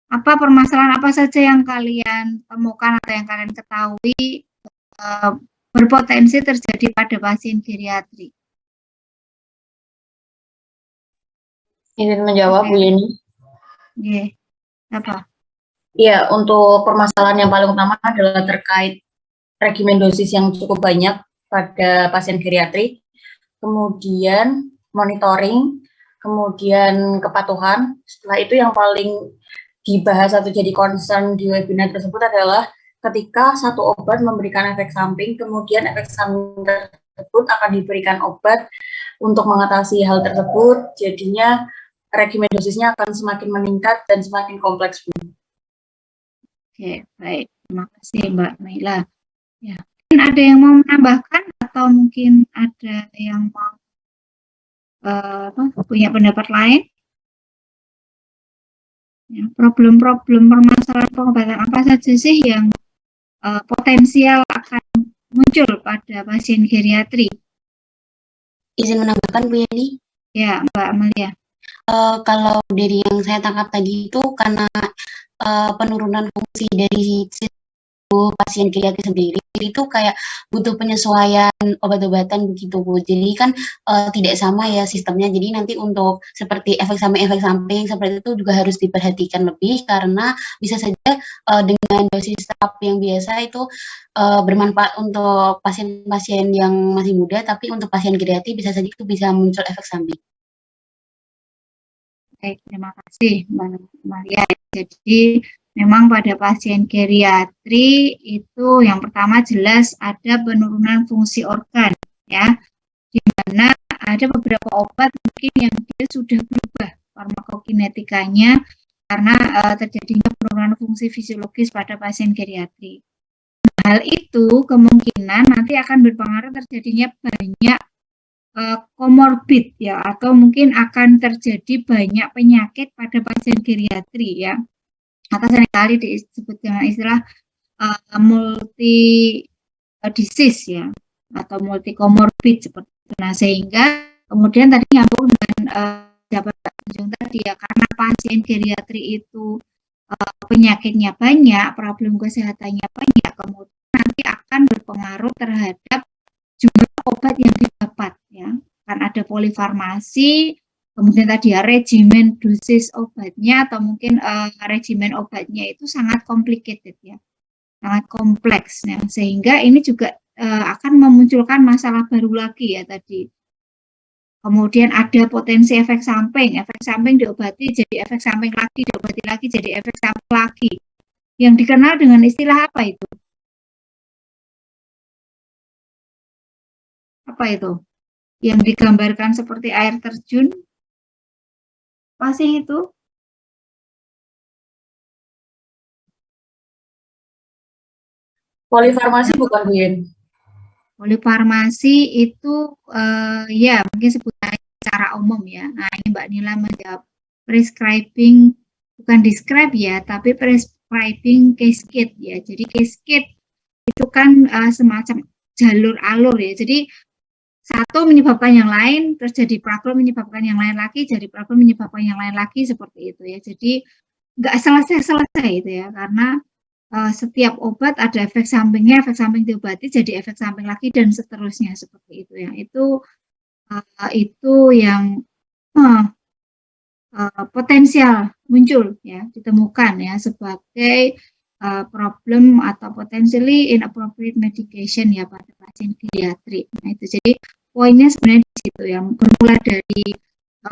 apa permasalahan apa saja yang kalian temukan atau yang kalian ketahui berpotensi terjadi pada pasien geriatri? Izin menjawab, Bu Yeni. Yeah. Apa? Iya, untuk permasalahan yang paling utama adalah terkait regimen dosis yang cukup banyak pada pasien geriatri, kemudian monitoring, kemudian kepatuhan. Setelah itu yang paling dibahas atau jadi concern di webinar tersebut adalah ketika satu obat memberikan efek samping, kemudian efek samping tersebut akan diberikan obat untuk mengatasi hal tersebut, jadinya regimen dosisnya akan semakin meningkat dan semakin kompleks. Oke, baik. Terima kasih Mbak Naila. Ya, mungkin ada yang mau menambahkan atau mungkin ada yang mau punya pendapat lain? Ya, problem-problem permasalahan pengobatan apa saja sih yang potensial akan muncul pada pasien geriatri? Izin menambahkan Bu Yeni? Ya, Mbak Amalia. Kalau dari yang saya tangkap tadi itu karena penurunan fungsi dari pasien geriatri sendiri itu kayak butuh penyesuaian obat-obatan begitu Bu. Jadi kan tidak sama ya sistemnya. Jadi nanti untuk seperti efek samping seperti itu juga harus diperhatikan lebih karena bisa saja dengan dosis tetap yang biasa itu bermanfaat untuk pasien-pasien yang masih muda, tapi untuk pasien geriatri bisa saja itu bisa muncul efek samping. Baik, terima kasih Mbak Maria. Jadi memang pada pasien geriatri itu yang pertama jelas ada penurunan fungsi organ, ya, di mana ada beberapa obat mungkin yang dia sudah berubah farmakokinetikanya karena terjadinya penurunan fungsi fisiologis pada pasien geriatri. Hal itu kemungkinan nanti akan berpengaruh terjadinya banyak komorbid ya, atau mungkin akan terjadi banyak penyakit pada pasien geriatri ya, atau seringkali disebut dengan istilah multi disease ya, atau multi komorbid seperti itu. Nah, sehingga kemudian tadi nyambung dengan jawaban Pak Tunjung tadi ya, karena pasien geriatri itu penyakitnya banyak, problem kesehatannya banyak, kemudian nanti akan berpengaruh terhadap jumlah obat yang didapat ya, kan ada polifarmasi, kemudian tadi ya regimen dosis obatnya atau mungkin regimen obatnya itu sangat complicated ya, sangat kompleks ya, sehingga ini juga akan memunculkan masalah baru lagi ya tadi. Kemudian ada potensi efek samping diobati jadi efek samping lagi, diobati lagi jadi efek samping lagi, yang dikenal dengan istilah apa itu? Apa itu? Yang digambarkan seperti air terjun? Apa sih itu? Polifarmasi bukan Bu Yen? Polifarmasi itu ya mungkin sebutannya secara umum ya. Nah, ini Mbak Nila menjawab prescribing, bukan describe ya, tapi prescribing cascade ya. Jadi cascade itu kan semacam jalur alur ya. Jadi satu menyebabkan yang lain, terus jadi problem menyebabkan yang lain lagi, jadi problem menyebabkan yang lain lagi, seperti itu ya. Jadi nggak selesai-selesai itu ya, karena setiap obat ada efek sampingnya, efek samping diobati jadi efek samping lagi dan seterusnya seperti itu ya. Itu yang potensial muncul ya, ditemukan ya sebagai problem atau potentially inappropriate medication ya pada pasien geriatri. Nah, itu jadi poinnya sebenarnya di situ ya, bermula dari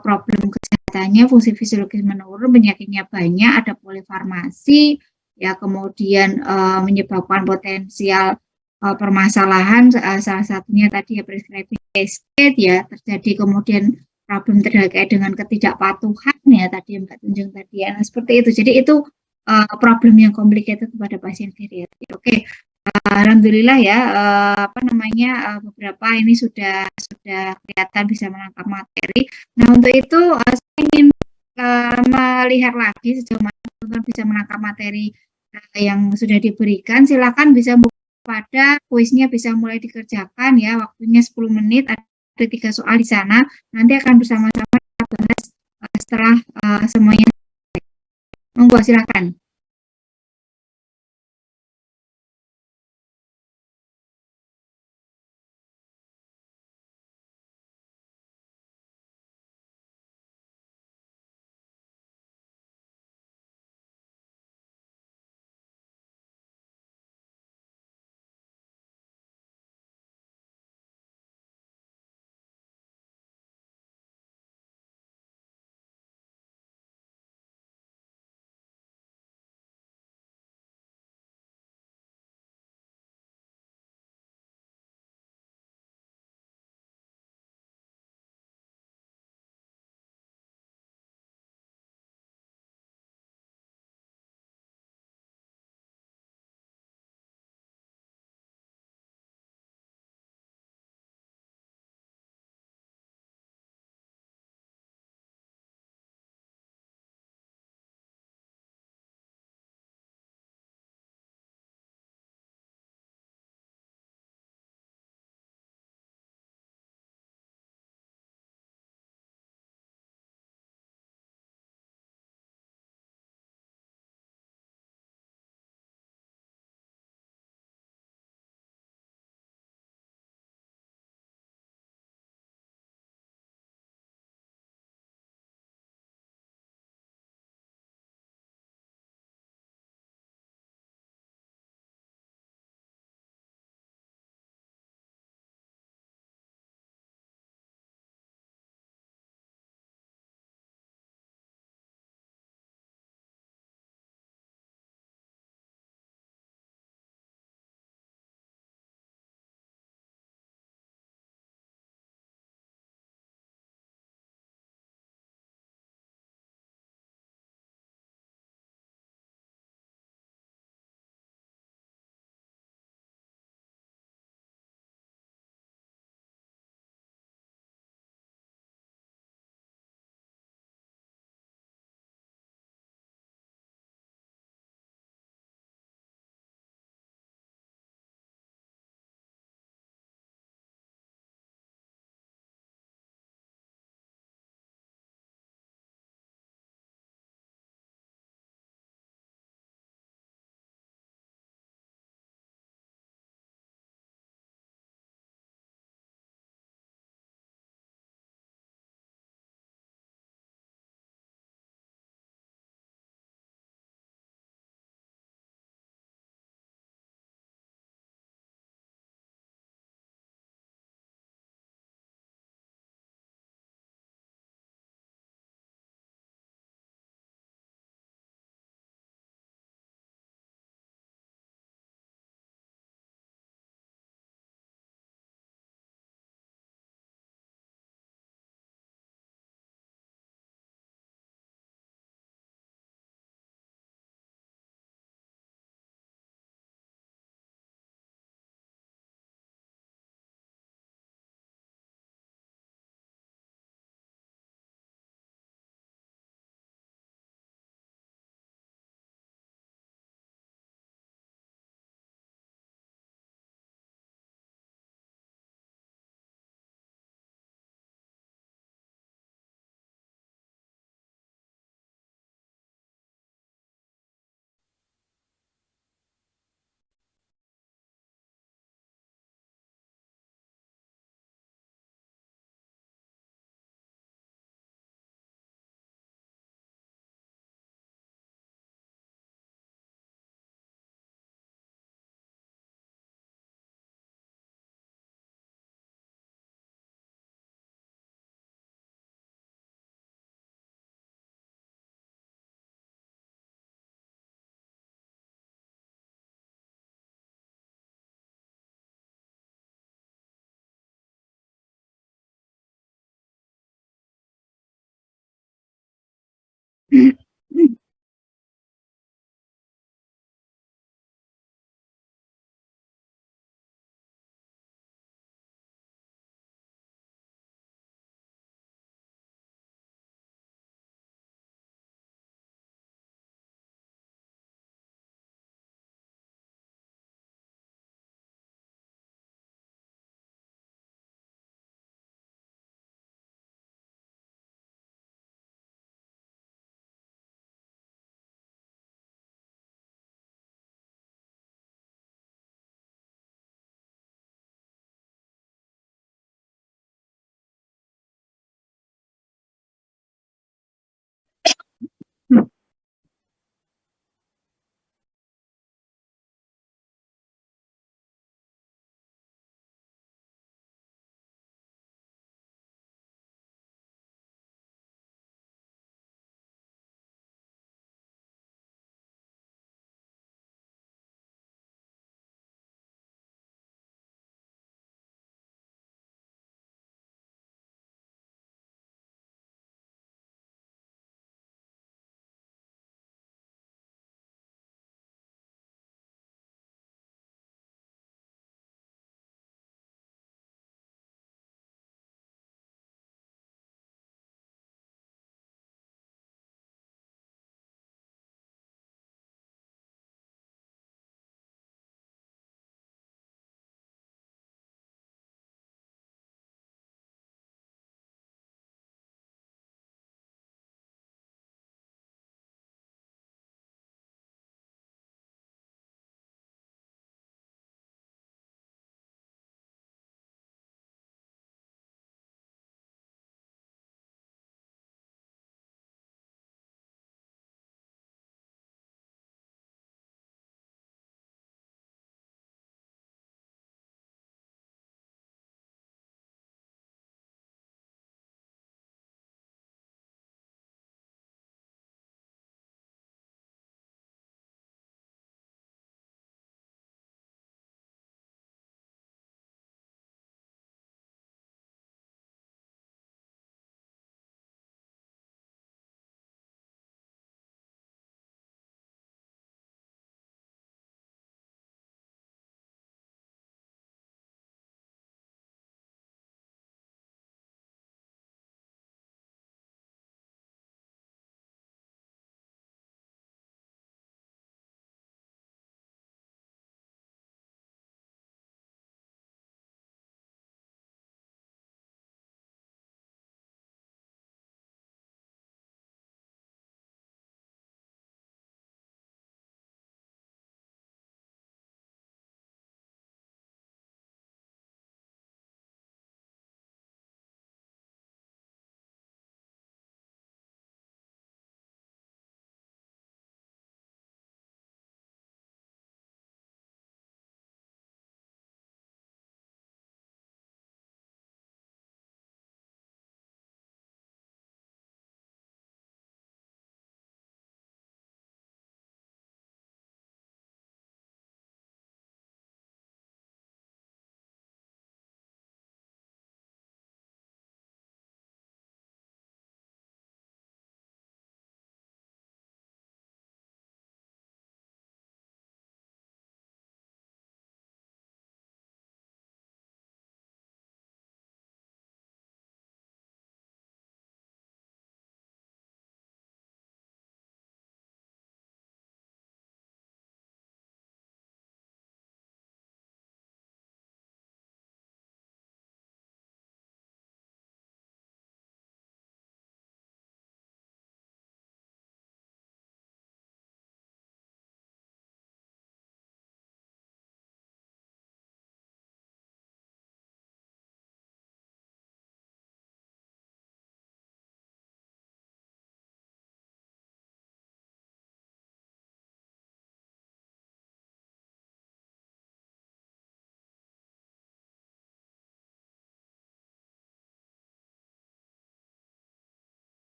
problem kesehatannya, fungsi fisiologis menurun, penyakitnya banyak, ada polifarmasi ya, kemudian menyebabkan potensial permasalahan, salah satunya tadi ya prescribing cascade ya, terjadi kemudian problem terkait dengan ketidakpatuhan ya tadi Mbak Tunjung tadi ya. Nah, seperti itu. Jadi itu problem yang complicated pada pasien geriatri. Oke. Alhamdulillah ya, beberapa ini sudah kelihatan bisa menangkap materi. Nah, untuk itu saya ingin melihat lagi sejauh mana teman-teman bisa menangkap materi yang sudah diberikan. Silakan bisa pada kuisnya bisa mulai dikerjakan ya, waktunya 10 menit, ada 3 soal di sana. Nanti akan bersama-sama kita bahas setelah semuanya. Monggo silakan.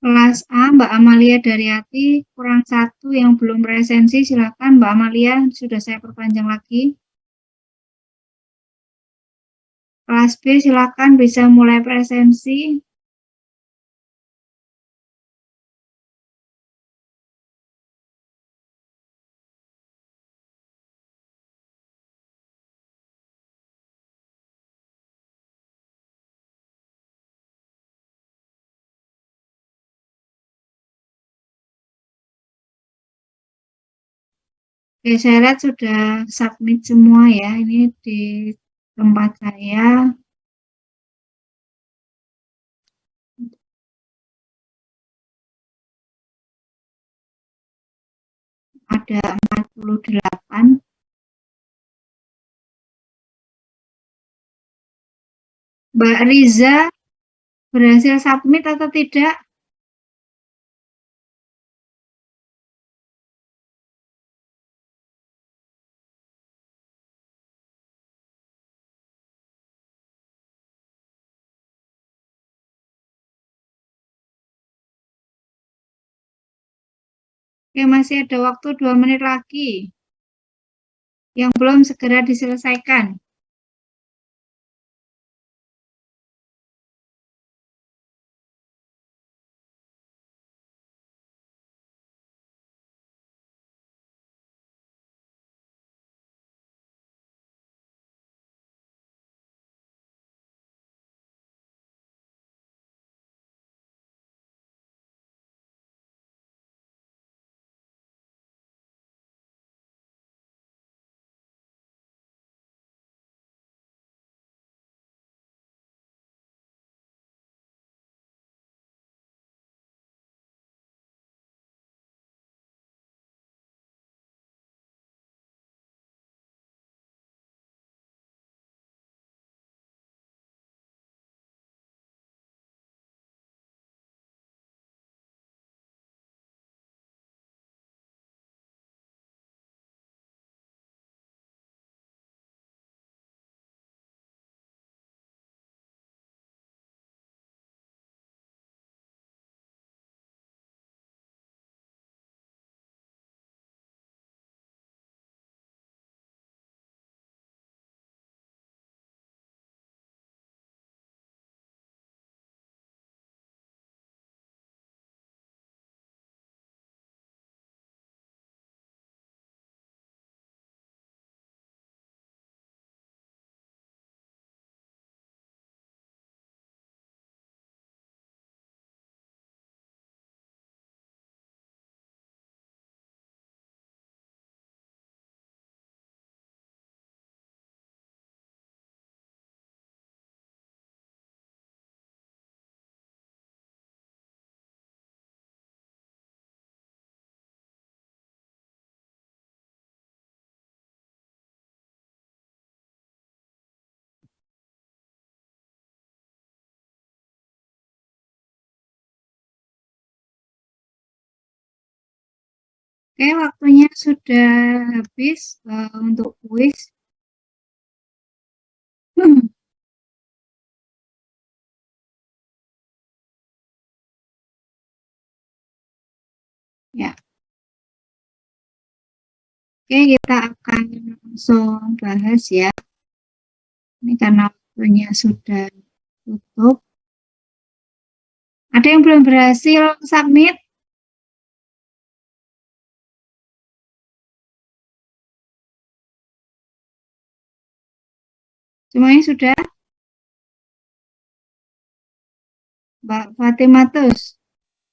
Kelas A, Mbak Amalia Daryati, kurang 1 yang belum presensi, silakan Mbak Amalia, sudah saya perpanjang lagi. Kelas B, silakan bisa mulai presensi. Oke, saya lihat sudah submit semua ya, ini di tempat saya. Ada 48. Mbak Riza berhasil submit atau tidak? Oke, masih ada waktu 2 menit lagi. Yang belum segera diselesaikan. Oke, waktunya sudah habis untuk kuis. Ya, oke, kita akan langsung bahas ya. Ini karena waktunya sudah tutup. Ada yang belum berhasil submit? Semuanya sudah? Mbak Fatimatus,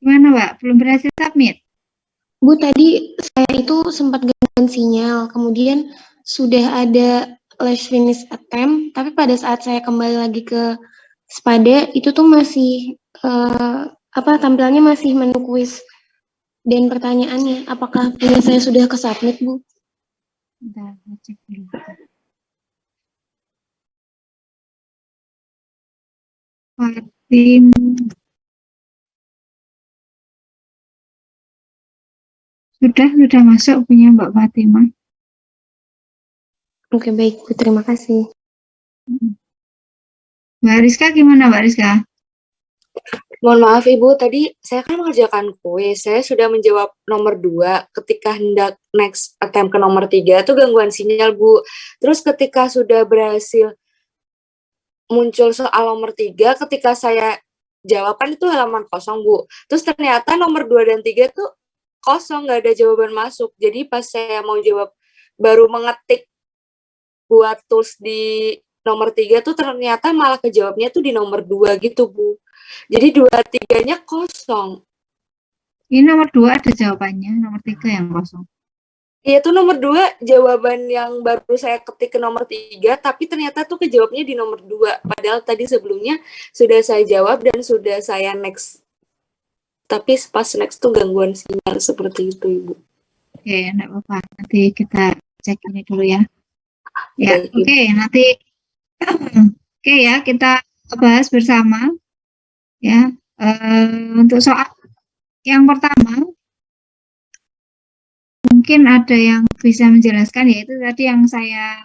gimana Mbak? Belum berhasil submit? Bu, tadi saya itu sempat gangguan sinyal, kemudian sudah ada last finish attempt, tapi pada saat saya kembali lagi ke Spada, itu tuh masih, tampilannya masih menu kuis dan pertanyaannya, apakah punya saya sudah ke-submit, Bu? Bentar, saya cek dulu. Fatim. Sudah masuk punya Mbak Fatimah. Oke, baik, Bu. Terima kasih. Mbak Rizka gimana Mbak Rizka? Mohon maaf Ibu, tadi saya kan mengerjakan kuis, saya sudah menjawab nomor 2, ketika hendak next attempt ke nomor 3 itu gangguan sinyal Bu. Terus ketika sudah berhasil muncul soal nomor 3, ketika saya jawaban itu halaman kosong Bu. Terus ternyata nomor 2 dan 3 tuh kosong, nggak ada jawaban masuk. Jadi pas saya mau jawab, baru mengetik buat tools di nomor 3 tuh ternyata malah kejawabnya tuh di nomor 2 gitu Bu. Jadi 2-3-nya kosong. Ini nomor 2 ada jawabannya, nomor 3 yang kosong. Iya tuh nomor 2 jawaban yang baru saya ketik ke nomor 3, tapi ternyata tuh kejawabnya di nomor 2. Padahal tadi sebelumnya sudah saya jawab dan sudah saya next. Tapi pas next tuh gangguan sinyal seperti itu Ibu. Oke, enggak apa-apa. Nanti kita cek ini dulu ya. Ya, Baik, oke, nanti oke ya, kita bahas bersama. Ya, untuk soal yang pertama, mungkin ada yang bisa menjelaskan, yaitu tadi yang saya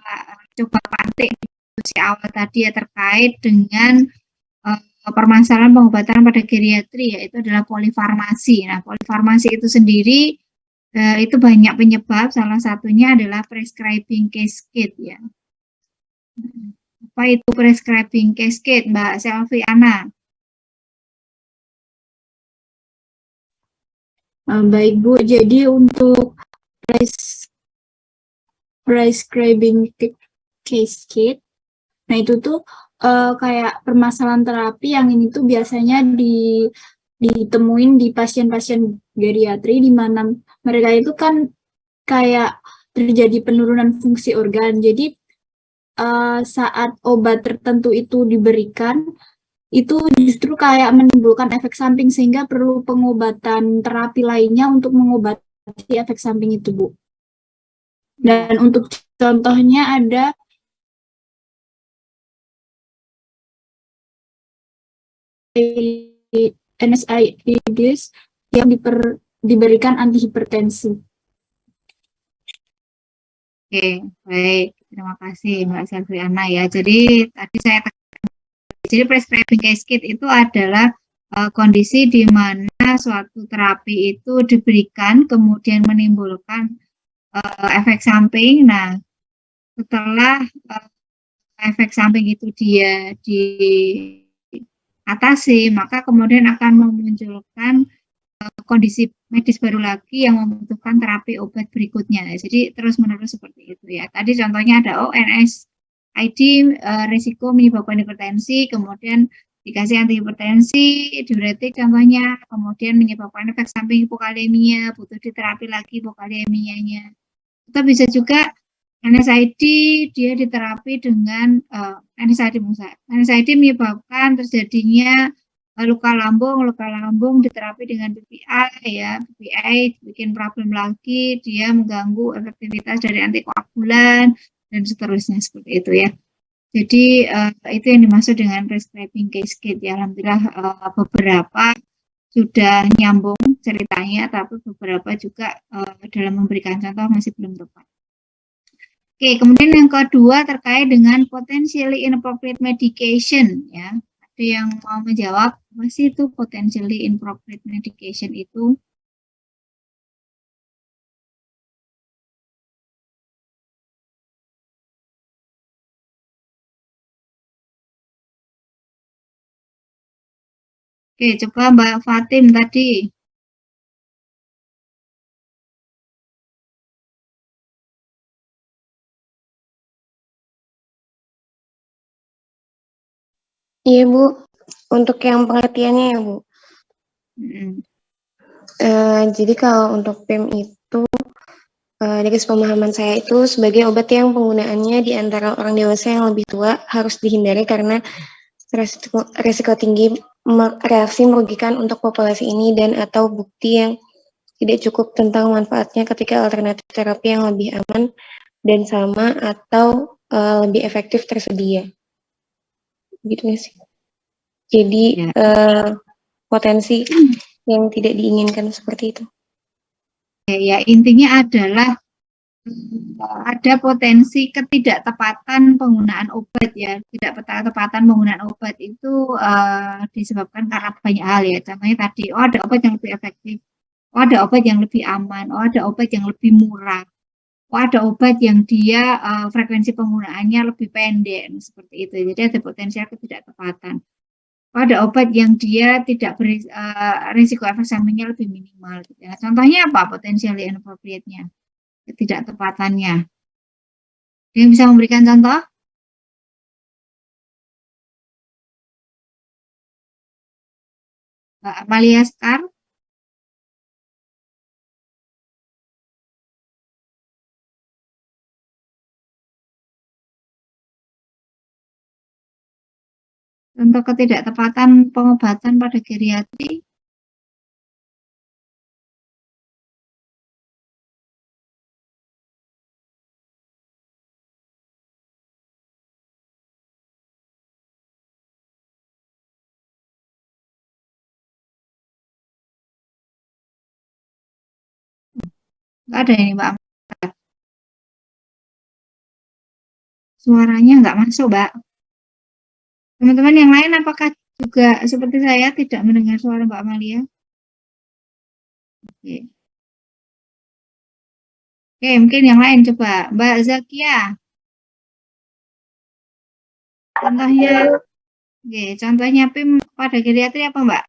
coba pantik di diskusi awal tadi ya, terkait dengan permasalahan pengobatan pada geriatri, yaitu adalah polifarmasi. Nah, polifarmasi itu sendiri itu banyak penyebab, salah satunya adalah prescribing cascade ya. Apa itu prescribing cascade, Mbak Selviana? Baik Bu, jadi untuk prescribing cascade, nah itu tuh kayak permasalahan terapi yang ini tuh biasanya ditemuin di pasien-pasien geriatri, di mana mereka itu kan kayak terjadi penurunan fungsi organ. Jadi saat obat tertentu itu diberikan, itu justru kayak menimbulkan efek samping, sehingga perlu pengobatan terapi lainnya untuk mengobati efek samping itu, Bu. Dan untuk contohnya ada NSAIDs yang diberikan antihipertensi. Oke, baik. Terima kasih Mbak Selviana ya. Jadi tadi saya jadi prescribing cascade itu adalah kondisi di mana suatu terapi itu diberikan kemudian menimbulkan efek samping. Nah, setelah efek samping itu dia diatasi, maka kemudian akan memunculkan kondisi medis baru lagi yang membutuhkan terapi obat berikutnya. Jadi terus-menerus seperti itu ya. Tadi contohnya ada NSAID, risiko menyebabkan hipertensi, kemudian dikasih antihipertensi, diuretik contohnya, kemudian menyebabkan efek samping hipokalemia, butuh diterapi lagi hipokalemianya. Atau bisa juga NSAID dia diterapi dengan NSAID menyebabkan terjadinya luka lambung diterapi dengan PPI ya, PPI bikin problem lagi, dia mengganggu efektivitas dari antikoagulan dan seterusnya seperti itu ya. Jadi itu yang dimaksud dengan prescribing cascade ya. Alhamdulillah beberapa sudah nyambung ceritanya, tapi beberapa juga dalam memberikan contoh masih belum tepat. Oke, kemudian yang kedua terkait dengan potentially inappropriate medication ya. Ada yang mau menjawab, apa sih itu potentially inappropriate medication itu? Oke, coba Mbak Fatim tadi. Iya Bu, untuk yang pengertiannya ya Bu. Jadi kalau untuk PEM itu, dari pemahaman saya itu sebagai obat yang penggunaannya di antara orang dewasa yang lebih tua harus dihindari karena resiko tinggi reaksi merugikan untuk populasi ini dan atau bukti yang tidak cukup tentang manfaatnya ketika alternatif terapi yang lebih aman dan sama atau lebih efektif tersedia. Gitu sih. Jadi potensi yang tidak diinginkan seperti itu. Ya, intinya adalah ada potensi ketidaktepatan penggunaan obat ya. Ketidaktepatan penggunaan obat itu disebabkan karena banyak hal ya. Contohnya tadi, oh ada obat yang lebih efektif, oh ada obat yang lebih aman, oh ada obat yang lebih murah, oh ada obat yang dia frekuensi penggunaannya lebih pendek, seperti itu. Jadi ada potensial ketidaktepatan. Oh, ada obat yang dia tidak risiko efek sampingnya lebih minimal. Gitu ya. Contohnya apa potensially inappropriate-nya? Ketidaktepatannya. Yang bisa memberikan contoh? Mbak Amalia Sekar? Contoh ketidaktepatan pengobatan pada geriatri? Enggak ada ini, Mbak. Suaranya enggak masuk, Mbak. Teman-teman yang lain apakah juga seperti saya tidak mendengar suara Mbak Amalia? Oke. Oke, mungkin yang lain coba. Mbak Zakia. Contohnya, oke, contohnya PIM pada geriatri apa, Mbak?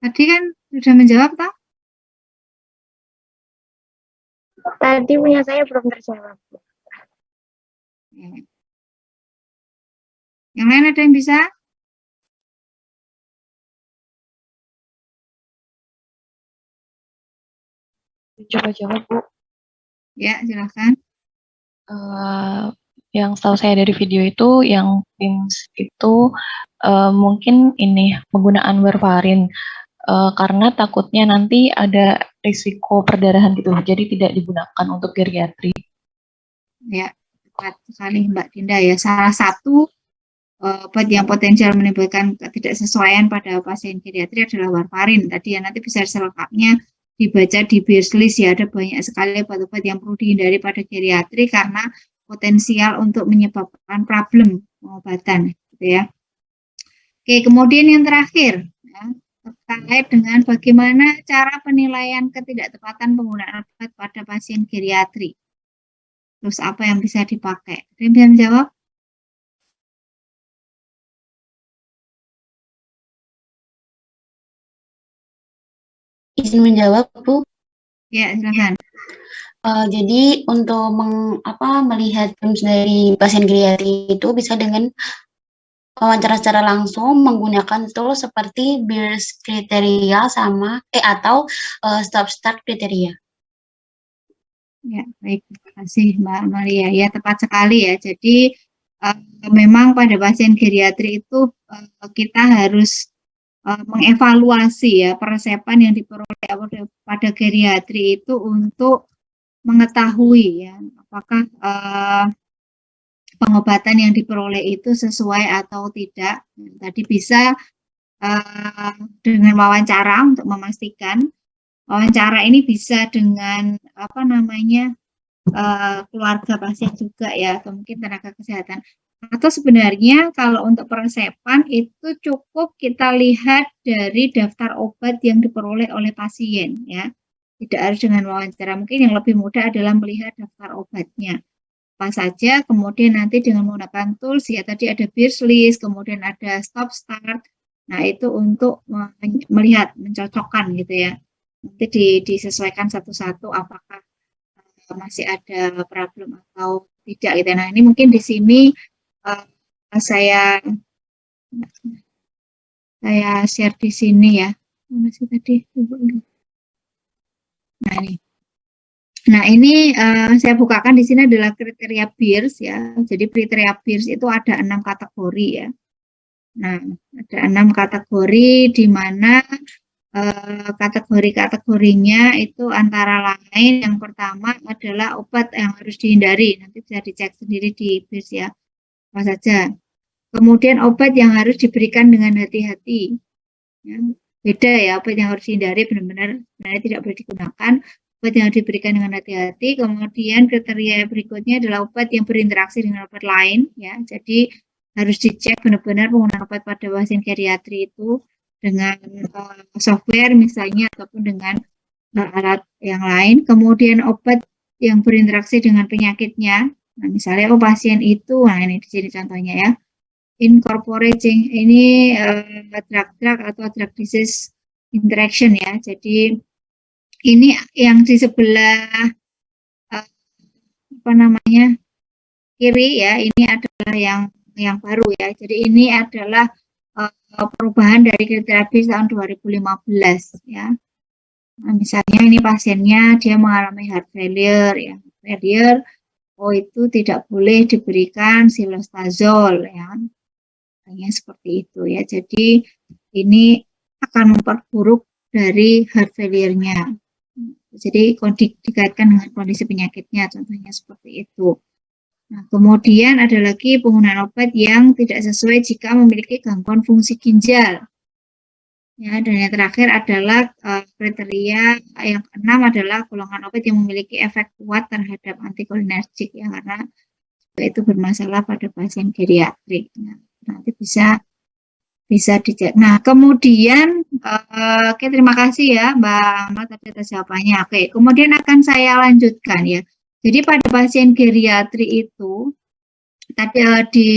Tadi kan sudah menjawab, toh? Tadi punya saya belum terjawab. Yang lain ada yang bisa? Coba jawab, Bu. Ya, silakan. Yang setahu saya dari video itu, yang PIMS itu mungkin ini penggunaan warfarin karena takutnya nanti ada risiko perdarahan gitu, jadi tidak digunakan untuk geriatri. Ya, tepat sekali Mbak Dinda ya. Salah satu obat yang potensial menimbulkan ketidaksesuaian pada pasien geriatri adalah warfarin. Tadi ya nanti bisa selengkapnya dibaca di Beers-List ya, ada banyak sekali obat-obat yang perlu dihindari pada geriatri karena potensial untuk menyebabkan problem pengobatan gitu ya. Oke, kemudian yang terakhir ya, terkait dengan bagaimana cara penilaian ketidaktepatan penggunaan obat pada pasien geriatri. Terus apa yang bisa dipakai? Ada yang bisa menjawab? Izin menjawab, Bu. Ya, silakan. Jadi untuk melihat PIMS dari pasien geriatri itu bisa dengan wawancara secara langsung menggunakan tools seperti Beers kriteria atau stop start kriteria. Ya, baik. Terima kasih Mbak Maria. Ya, tepat sekali ya. Jadi memang pada pasien geriatri itu kita harus mengevaluasi ya peresepan yang diperoleh pada geriatri itu untuk mengetahui ya apakah pengobatan yang diperoleh itu sesuai atau tidak. Tadi bisa dengan wawancara untuk memastikan. Wawancara ini bisa dengan keluarga pasien juga ya, atau mungkin tenaga kesehatan. Atau sebenarnya kalau untuk peresepan itu cukup kita lihat dari daftar obat yang diperoleh oleh pasien ya. Tidak harus dengan wawancara. Mungkin yang lebih mudah adalah melihat daftar obatnya. Apa saja, kemudian nanti dengan menggunakan tools ya tadi ada Beers-List, kemudian ada stop start. Nah, itu untuk melihat, mencocokkan gitu ya. Nanti disesuaikan satu-satu apakah masih ada problem atau tidak gitu. Nah, ini mungkin di sini saya share di sini ya. Mana sih tadi? Nah, ini. Nah, ini saya bukakan di sini adalah kriteria BIRS ya. Jadi kriteria BIRS itu ada 6 kategori ya. Nah, ada 6 kategori di mana kategori-kategorinya itu antara lain yang pertama adalah obat yang harus dihindari. Nanti bisa dicek sendiri di BIRS ya, apa saja. Kemudian obat yang harus diberikan dengan hati-hati. Ya, beda ya, obat yang harus dihindari benar-benar sebenarnya tidak boleh digunakan. Obat yang harus diberikan dengan hati-hati. Kemudian kriteria berikutnya adalah obat yang berinteraksi dengan obat lain. Ya, jadi harus dicek benar-benar penggunaan obat pada pasien geriatri itu dengan software misalnya ataupun dengan alat yang lain. Kemudian obat yang berinteraksi dengan penyakitnya. Nah, misalnya pasien itu, nah ini di sini contohnya ya. Incorporating ini drug atau drug disease interaction ya. Jadi ini yang di sebelah apa namanya kiri ya, ini adalah yang baru ya. Jadi ini adalah perubahan dari kriteria BIRS tahun 2015 ya. Nah, misalnya ini pasiennya dia mengalami heart failure ya. Failure, oh itu tidak boleh diberikan silostazol ya. Hanya seperti itu ya. Jadi ini akan memperburuk dari heart failure-nya. Jadi dikaitkan dengan kondisi penyakitnya, contohnya seperti itu. Nah, kemudian ada lagi penggunaan obat yang tidak sesuai jika memiliki gangguan fungsi ginjal. Ya, dan yang terakhir adalah kriteria yang keenam adalah golongan obat yang memiliki efek kuat terhadap antikolinergik ya, karena itu bermasalah pada pasien geriatrik. Nah, nanti bisa dicek. Nah, kemudian oke, terima kasih ya Mbak Ahmad atas jawabannya. Oke, kemudian akan saya lanjutkan ya. Jadi pada pasien geriatri itu tadi di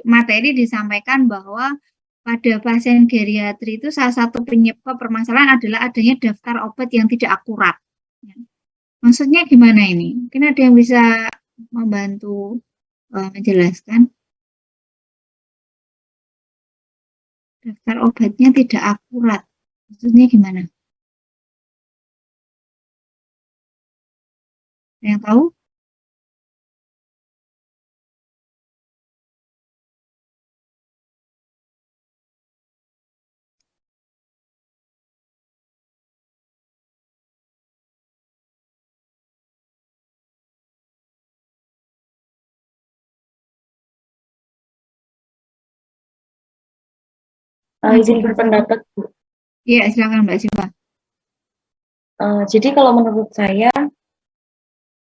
materi disampaikan bahwa pada pasien geriatri itu salah satu penyebab permasalahan adalah adanya daftar obat yang tidak akurat. Maksudnya gimana ini? Mungkin ada yang bisa membantu menjelaskan. Daftar obatnya tidak akurat. Maksudnya gimana? Ada yang tahu? Izin berpendapat, Bu. Iya, silakan Mbak Siva. Jadi kalau menurut saya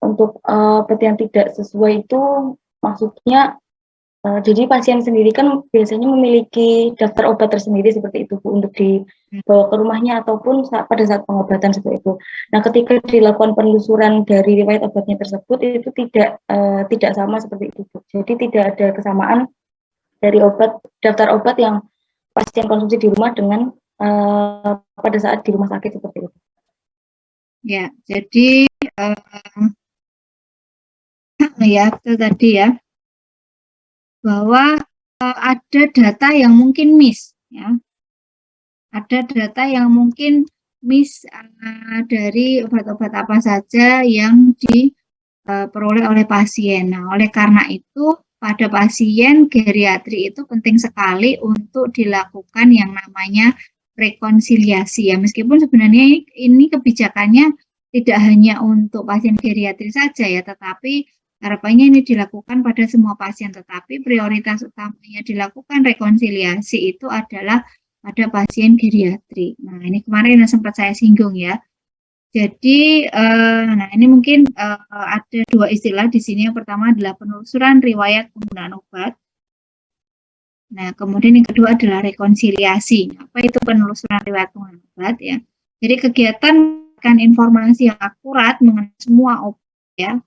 untuk obat yang tidak sesuai itu maksudnya jadi pasien sendiri kan biasanya memiliki daftar obat tersendiri seperti itu Bu, untuk dibawa ke rumahnya ataupun pada saat pengobatan seperti itu. Nah, ketika dilakukan penelusuran dari riwayat obatnya tersebut itu tidak sama seperti itu Bu. Jadi tidak ada kesamaan dari daftar obat yang pasien konsumsi di rumah dengan pada saat di rumah sakit seperti itu. Ya, jadi ya itu tadi ya bahwa ada data yang mungkin miss ya. Ada data yang mungkin miss dari obat-obat apa saja yang diperoleh oleh pasien. Nah, oleh karena itu pada pasien geriatri itu penting sekali untuk dilakukan yang namanya rekonsiliasi ya. Meskipun sebenarnya ini kebijakannya tidak hanya untuk pasien geriatri saja ya, tetapi harapannya ini dilakukan pada semua pasien. Tetapi prioritas utamanya dilakukan rekonsiliasi itu adalah pada pasien geriatri. Nah, ini kemarin yang sempat saya singgung ya. Jadi, nah ini mungkin ada dua istilah di sini. Yang pertama adalah penelusuran riwayat penggunaan obat. Nah, kemudian yang kedua adalah rekonsiliasi. Apa itu penelusuran riwayat penggunaan obat ya? Jadi kegiatan memberikan informasi yang akurat mengenai semua obat ya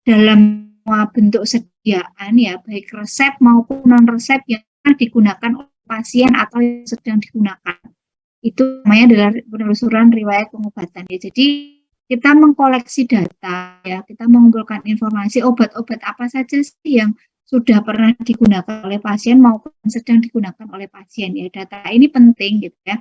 dalam semua bentuk sediaan ya, baik resep maupun non resep yang digunakan oleh pasien atau yang sedang digunakan. Itu namanya adalah penelusuran riwayat pengobatan ya. Jadi kita mengkoleksi data ya, kita mengumpulkan informasi obat-obat apa saja sih yang sudah pernah digunakan oleh pasien maupun sedang digunakan oleh pasien ya. Data ini penting gitu ya.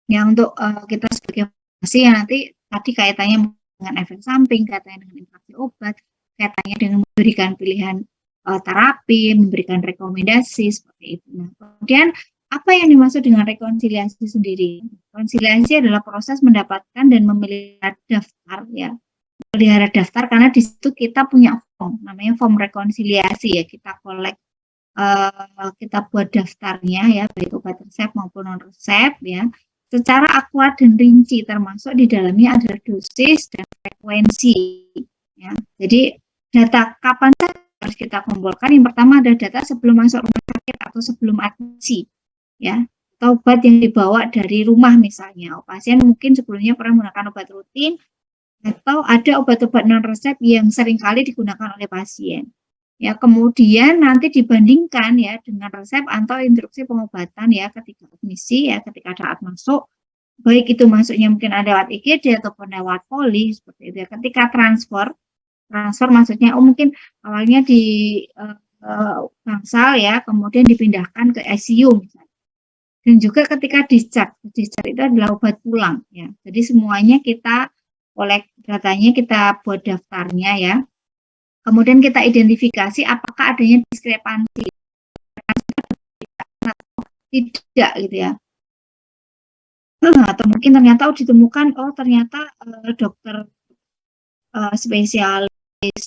Yang untuk kita sebagai informasi yang nanti tadi kaitannya dengan efek samping, kaitannya dengan interaksi obat, kaitannya dengan memberikan pilihan terapi, memberikan rekomendasi seperti itu. Nah, kemudian apa yang dimaksud dengan rekonsiliasi sendiri? Rekonsiliasi adalah proses mendapatkan dan memelihara daftar, ya, memelihara daftar karena di situ kita punya form, namanya form rekonsiliasi, ya, kita kita buat daftarnya, ya, baik obat resep maupun non resep, ya, secara akurat dan rinci, termasuk di dalamnya ada dosis dan frekuensi, ya. Jadi data kapan harus kita kumpulkan? Yang pertama ada data sebelum masuk rumah sakit atau sebelum admisi, ya, atau obat yang dibawa dari rumah misalnya. Pasien mungkin sebelumnya pernah menggunakan obat rutin atau ada obat-obat non resep yang seringkali digunakan oleh pasien. Ya, kemudian nanti dibandingkan, ya, dengan resep atau instruksi pengobatan, ya, ketika admisi, ya, ketika saat masuk, baik itu masuknya mungkin ada lewat IGD ataupun lewat poli seperti itu, ya. Ketika transfer maksudnya mungkin awalnya di bangsal, ya, kemudian dipindahkan ke ICU misalnya. Dan juga ketika discharge itu adalah obat pulang, ya. Jadi semuanya kita oleh datanya kita buat daftarnya, ya. Kemudian kita identifikasi apakah adanya diskrepansi atau tidak, gitu, ya. Atau mungkin ternyata ditemukan, ternyata dokter spesialis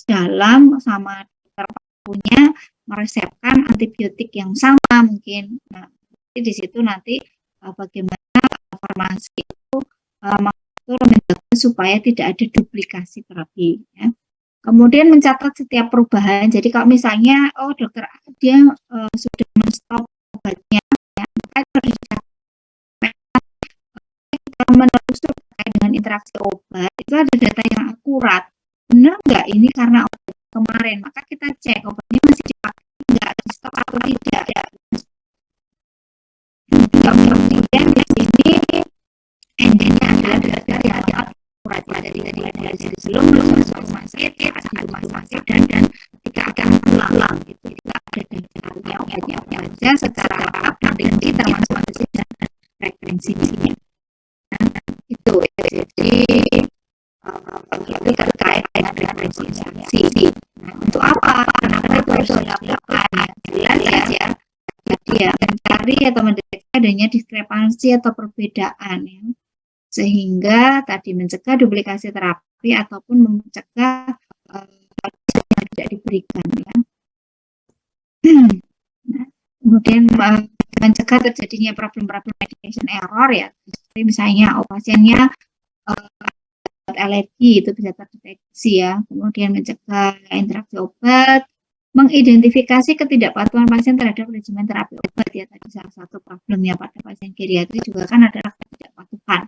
dalam sama dokter parunya meresepkan antibiotik yang sama mungkin. Nah, di situ nanti bagaimana farmasi itu mengatur menjaga supaya tidak ada duplikasi terapi, ya. Kemudian mencatat setiap perubahan. Jadi kalau misalnya dokter dia sudah men-stop obatnya, ya, maka itu harus dicatat. Kita menelusuri terkait dengan interaksi obat, itu ada data yang akurat. Benar nggak ini karena obat kemarin? Maka kita cek obatnya masih dipakai nggak, di stok atau tidak. Kemudian di sini endingnya adalah data yang akurat dari sebelum masuk rumah sakit, di rumah sakit dan ketika akan pulang, gitu. Kita ada data obatnya apa aja secara lengkap, rinci termasuk dosis dan frekuensinya. Nah, itu, ya. Jadi itu terkait dengan rekonsiliasi. Nah, untuk apa? Kenapa itu harus dilakukan? Jelas, ya. Jadi, ya, mencari atau mendeteksi adanya diskrepansi atau perbedaan, ya, sehingga tadi mencegah duplikasi terapi ataupun mencegah yang tidak diberikan, ya. Nah, kemudian mencegah terjadinya problem-problem medication error, ya, seperti misalnya pasiennya alergi itu bisa terdeteksi, ya. Kemudian mencegah interaksi obat, mengidentifikasi ketidakpatuhan pasien terhadap regimen terapi obat, ya, tadi salah satu problemnya pada pasien geriatri juga kan adalah ketidakpatuhan.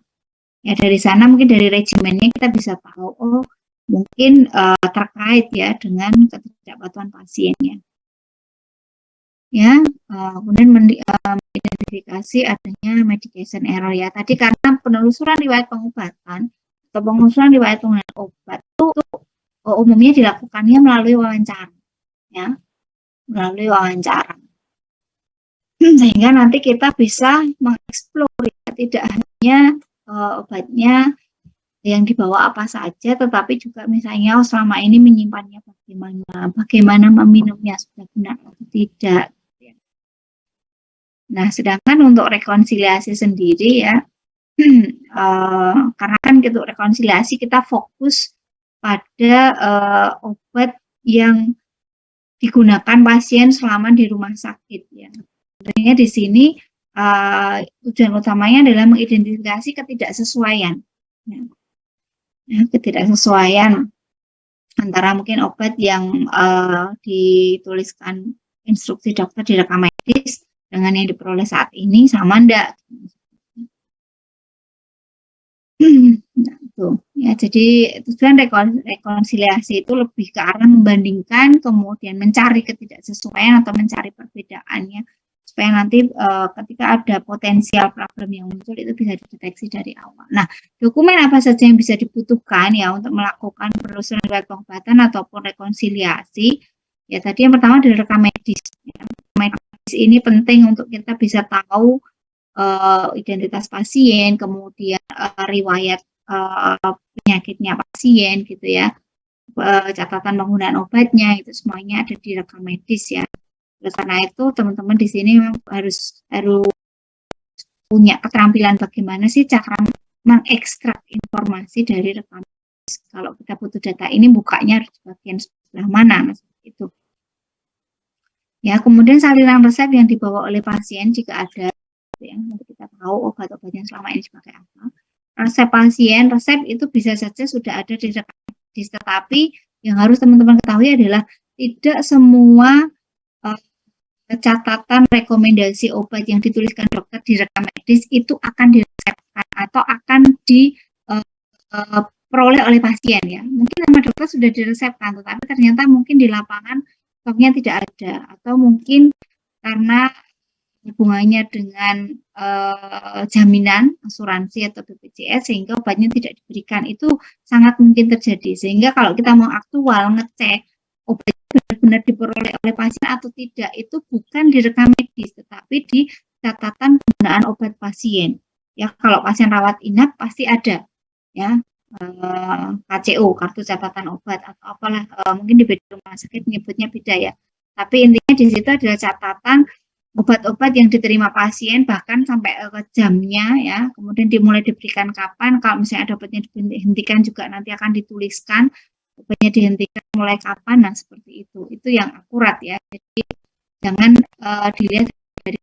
Ya, dari sana mungkin dari regimennya kita bisa tahu mungkin terkait, ya, dengan ketidakpatuhan pasiennya. Ya, kemudian mengidentifikasi adanya medication error, ya. Tadi karena penelusuran riwayat pengobatan atau penelusuran riwayat penggunaan obat itu umumnya dilakukannya melalui wawancara, ya, melalui wawancara. Sehingga nanti kita bisa mengeksplor, ya, tidak hanya obatnya yang dibawa apa saja, tetapi juga misalnya selama ini menyimpannya bagaimana meminumnya sudah benar atau tidak. Nah, sedangkan untuk rekonsiliasi sendiri, ya, karena kan gitu rekonsiliasi kita fokus pada obat yang digunakan pasien selama di rumah sakit, ya. Sebenarnya di sini tujuan utamanya adalah mengidentifikasi ketidaksesuaian, ya. Ketidaksesuaian antara mungkin obat yang dituliskan instruksi dokter di rekam medis dengan yang diperoleh saat ini sama enggak. Nah, itu, ya. Jadi tujuan rekonsiliasi itu lebih ke arah membandingkan, kemudian mencari ketidaksesuaian atau mencari perbedaannya, supaya nanti ketika ada potensial problem yang muncul itu bisa dideteksi dari awal. Nah, dokumen apa saja yang bisa dibutuhkan, ya, untuk melakukan penelusuran riwayat pengobatan ataupun rekonsiliasi? Ya, tadi yang pertama adalah rekam medis. Ya. Rekam medis ini penting untuk kita bisa tahu identitas pasien, kemudian riwayat penyakitnya pasien gitu ya, catatan penggunaan obatnya itu semuanya ada di rekam medis ya. Oleh karena itu teman-teman di sini harus punya keterampilan bagaimana sih cara mengekstrak informasi dari rekam medis. Kalau kita butuh data ini bukanya harus di bagian sebelah mana, seperti itu. Ya, kemudian salinan resep yang dibawa oleh pasien jika ada, ya, nanti kita tahu obat-obat yang selama ini dipakai apa. Resep pasien, resep itu bisa saja sudah ada di rekam medis, tetapi yang harus teman-teman ketahui adalah tidak semua catatan rekomendasi obat yang dituliskan dokter di rekam medis itu akan diresepkan atau akan diperoleh oleh pasien ya. Mungkin nama dokter sudah diresepkan, tetapi ternyata mungkin di lapangan stoknya tidak ada, atau mungkin karena hubungannya dengan jaminan asuransi atau BPJS sehingga obatnya tidak diberikan. Itu sangat mungkin terjadi, sehingga kalau kita mau aktual ngecek obat benar-benar diperoleh oleh pasien atau tidak itu bukan di rekam medis tetapi di catatan penggunaan obat pasien ya. Kalau pasien rawat inap pasti ada ya, KCO, kartu catatan obat atau apalah, mungkin di beda rumah sakit menyebutnya beda ya, tapi intinya di situ adalah catatan obat-obat yang diterima pasien bahkan sampai ke jamnya ya, kemudian dimulai diberikan kapan, kalau misalnya ada obatnya dihentikan juga nanti akan dituliskan obatnya dihentikan mulai kapan, nah seperti itu yang akurat ya. Jadi jangan dilihat dari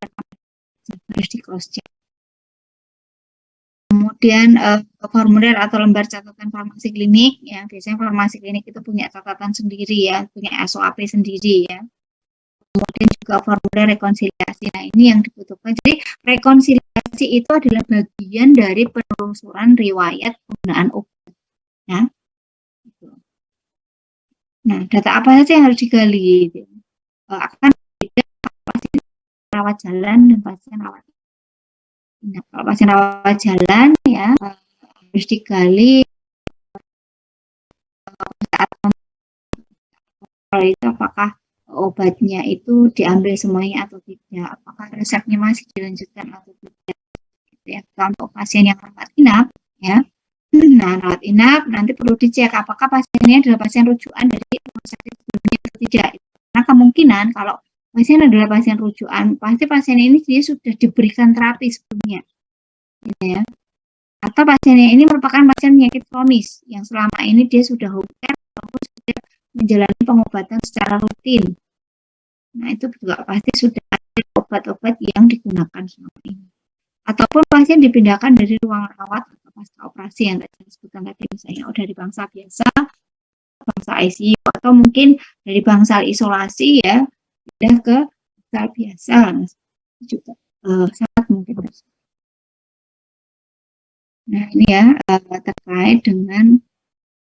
harus di cross check. Kemudian formulir atau lembar catatan farmasi klinik ya, biasanya farmasi klinik itu punya catatan sendiri ya, punya SOP sendiri ya. Kemudian juga formulir rekonsiliasi, nah ini yang dibutuhkan. Jadi rekonsiliasi itu adalah bagian dari penelusuran riwayat penggunaan obat ya. Nah, data apa saja yang harus digali? Akan beda pasien rawat jalan dan pasien rawat inap. Nah, kalau pasien rawat jalan ya harus digali saat itu apakah obatnya itu diambil semuanya atau tidak, apakah resepnya masih dilanjutkan atau tidak. Gitu ya. Untuk pasien yang rawat inap ya. Nah, rawat inap nanti perlu dicek apakah pasiennya adalah pasien rujukan dari rumah sakit sebelumnya atau tidak. Karena kemungkinan kalau pasien adalah pasien rujukan, pasti pasien ini dia sudah diberikan terapi sebelumnya, gitu ya. Atau pasiennya ini merupakan pasien penyakit kronis yang selama ini dia sudah home care ataupun sudah menjalani pengobatan secara rutin. Nah, itu juga pasti sudah ada obat-obat yang digunakan selama ini. Ataupun pasien dipindahkan dari ruang rawat atau pasca operasi yang tadi disebutkan tadi, misalnya dari bangsal biasa, bangsal ICU, atau mungkin dari bangsal isolasi ya, pindah ke bangsal biasa, juga sangat mungkin. Nah ini ya terkait dengan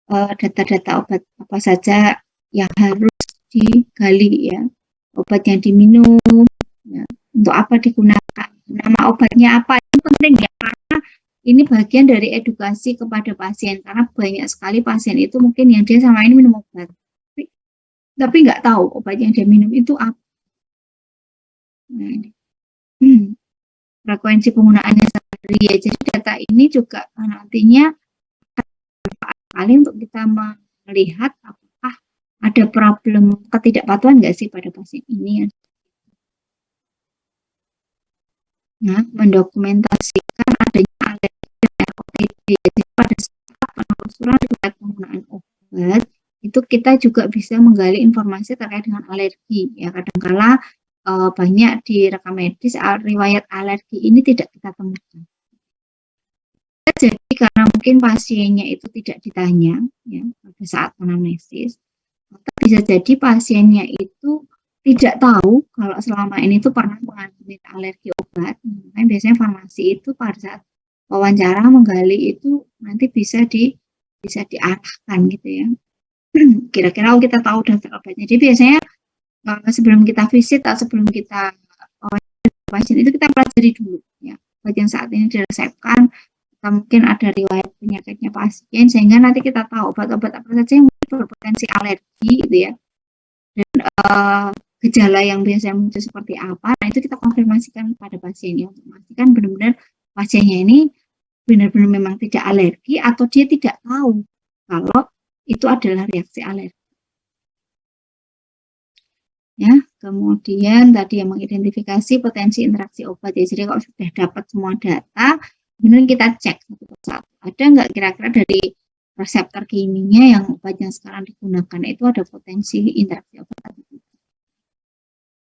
data-data obat apa saja yang harus digali ya, obat yang diminum, ya, untuk apa digunakan, nama obatnya apa, itu penting ya, karena ini bagian dari edukasi kepada pasien, karena banyak sekali pasien itu mungkin yang dia sama ini minum obat, tapi nggak tahu obat yang dia minum itu apa. Nah, ini. Frekuensi penggunaannya sehari ya, jadi data ini juga nantinya bermanfaat sekali untuk kita melihat apakah ada problem ketidakpatuhan nggak sih pada pasien ini. Nah, mendokumentasikan adanya alergi dan ROTD. Jadi pada saat penelusuran riwayat penggunaan obat, itu kita juga bisa menggali informasi terkait dengan alergi. Ya, kadangkala banyak di rekam medis riwayat alergi ini tidak kita temukan. Jadi karena mungkin pasiennya itu tidak ditanya ya pada saat anamnesis, atau bisa jadi pasiennya itu tidak tahu kalau selama ini itu pernah mengalami alergi obat. Nah, biasanya farmasi itu pada saat wawancara menggali itu nanti bisa diarahkan gitu ya. Kira-kira kita tahu daftar obatnya. Jadi biasanya sebelum kita visit atau sebelum kita pasien itu kita pelajari dulu ya obat yang saat ini diresepkan, atau mungkin ada riwayat penyakitnya pasien, sehingga nanti kita tahu obat-obat apa saja yang berpotensi alergi gitu ya, dan gejala yang biasanya muncul seperti apa. Nah itu kita konfirmasikan pada pasien ya, untuk memastikan benar-benar pasiennya ini benar-benar memang tidak alergi atau dia tidak tahu kalau itu adalah reaksi alergi. Ya, kemudian tadi yang mengidentifikasi potensi interaksi obat ya. Jadi kalau sudah dapat semua data, kemudian kita cek satu persatu. Ada nggak kira-kira dari reseptor kimia yang obat yang sekarang digunakan itu ada potensi interaksi obat atau tidak.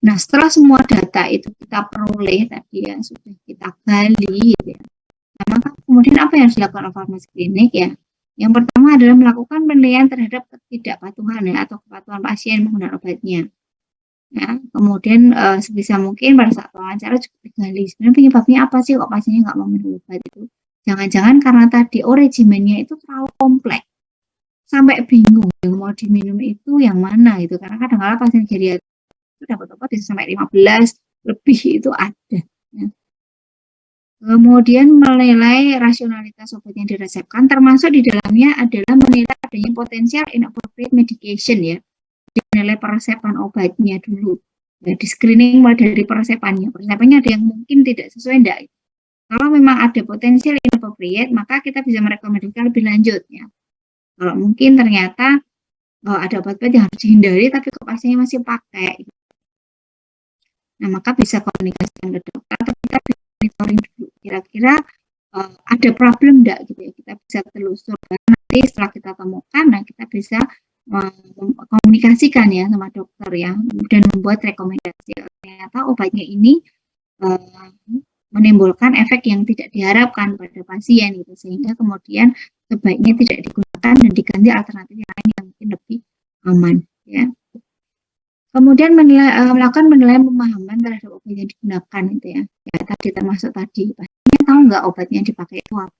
Nah, setelah semua data itu kita peroleh tadi ya, sudah kita gali gitu ya. Nah, maka kemudian apa yang harus dilakukan oleh farmasi klinik ya? Yang pertama adalah melakukan penilaian terhadap ketidakpatuhan ya, atau kepatuhan pasien menggunakan obatnya. Ya, kemudian sebisa mungkin pada saat wawancara juga digali sebenarnya penyebabnya apa sih kok pasiennya nggak mau minum obat itu. Jangan-jangan karena tadi regimennya itu terlalu kompleks sampai bingung yang mau diminum itu yang mana gitu, karena kadang-kadang pasien geriatrik itu dapat obat bisa sampai 15 lebih itu ada ya. Kemudian menilai rasionalitas obat yang diresepkan, termasuk di dalamnya adalah menilai adanya potensial inappropriate medication ya. Dinilai peresepan obatnya dulu ya, di screening mulai dari peresepannya ada yang mungkin tidak sesuai enggak. Kalau memang ada potensial inappropriate, maka kita bisa merekomendasikan lebih lanjut ya. Kalau mungkin ternyata ada obat-obat yang harus dihindari tapi kok pasiennya masih pakai, nah maka bisa komunikasikan ke dokter atau kita bisa monitoring dulu kira-kira ada problem enggak gitu ya, kita bisa telusur nanti setelah kita temukan, nah kita bisa komunikasikan ya sama dokter ya, dan membuat rekomendasi. Ternyata obatnya ini menimbulkan efek yang tidak diharapkan pada pasien gitu, sehingga kemudian sebaiknya tidak digunakan dan diganti alternatif yang lain yang mungkin lebih aman ya. Kemudian melakukan penilaian pemahaman terhadap obat yang digunakan itu ya. Ya tadi termasuk tadi pasiennya tahu nggak obatnya yang dipakai itu apa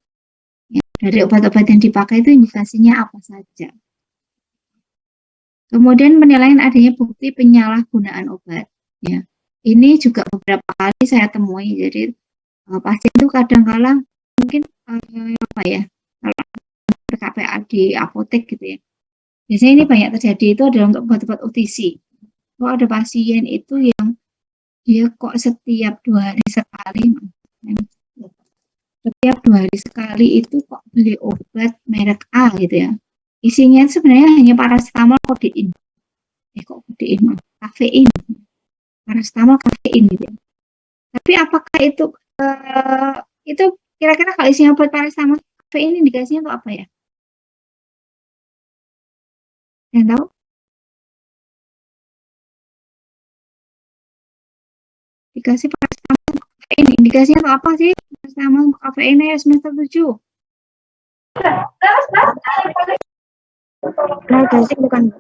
ya, dari obat-obat yang dipakai itu indikasinya apa saja. Kemudian penilaian adanya bukti penyalahgunaan obat. Ya, ini juga beberapa kali saya temui. Jadi pasien itu kadang-kala mungkin apa ya, kalau KPA di apotek gitu ya. Biasanya ini banyak terjadi itu adalah untuk obat-obat OTC. Kalau ada pasien itu yang dia kok setiap 2 hari sekali, itu kok beli obat merek A gitu ya. Isinya sebenarnya hanya paracetamol kodein. Kok kodein, kafein. Paracetamol kafein gitu ya. Tapi apakah itu kira-kira kalau isinya obat paracetamol kafein indikasinya untuk apa ya? Yang tahu? Indikasi paracetamol kafein indikasinya untuk apa sih? Paracetamol kafein ya semester 7. Analgetik bukan?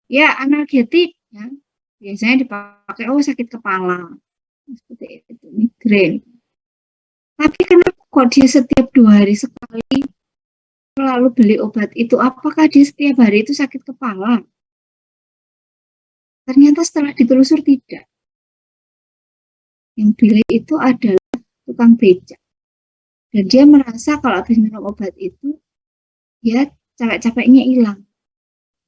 Ya, analgetik ya. Biasanya dipakai sakit kepala. Seperti itu, migrain. Tapi kenapa kok dia setiap 2 hari sekali selalu beli obat itu? Apakah dia setiap hari itu sakit kepala? Ternyata setelah ditelusur tidak. Yang beli itu adalah tukang becak. Dan dia merasa kalau habis minum obat itu ya capek-capeknya hilang,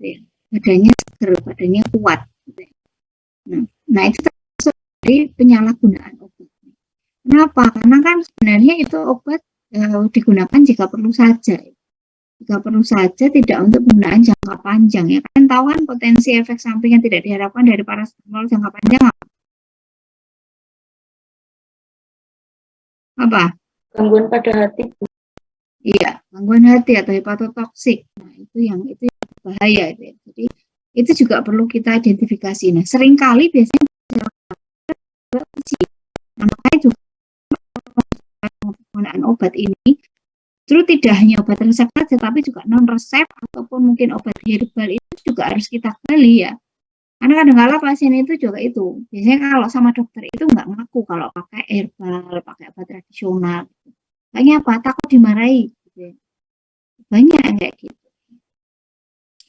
ya. Badannya seger, badannya kuat. Nah itu termasuk dari penyalahgunaan obat. Kenapa? Karena kan sebenarnya itu obat digunakan jika perlu saja. Jika perlu saja, tidak untuk penggunaan jangka panjang. Ya kan tahu kan potensi efek samping yang tidak diharapkan dari paracetamol jangka panjang apa? Gangguan pada hati. Iya, gangguan hati atau hepatotoksik. Nah, itu yang bahaya itu ya. Jadi itu juga perlu kita identifikasi. Nah, seringkali biasanya makanya juga penggunaan obat ini terus tidak hanya obat resep saja, tapi juga non resep ataupun mungkin obat herbal itu juga harus kita gali ya. Karena kadang-kadang pasien itu juga itu biasanya kalau sama dokter itu nggak ngaku kalau pakai herbal, pakai obat tradisional. Kayaknya apa? Takut dimarahi. Gitu. Banyak yang kayak gitu.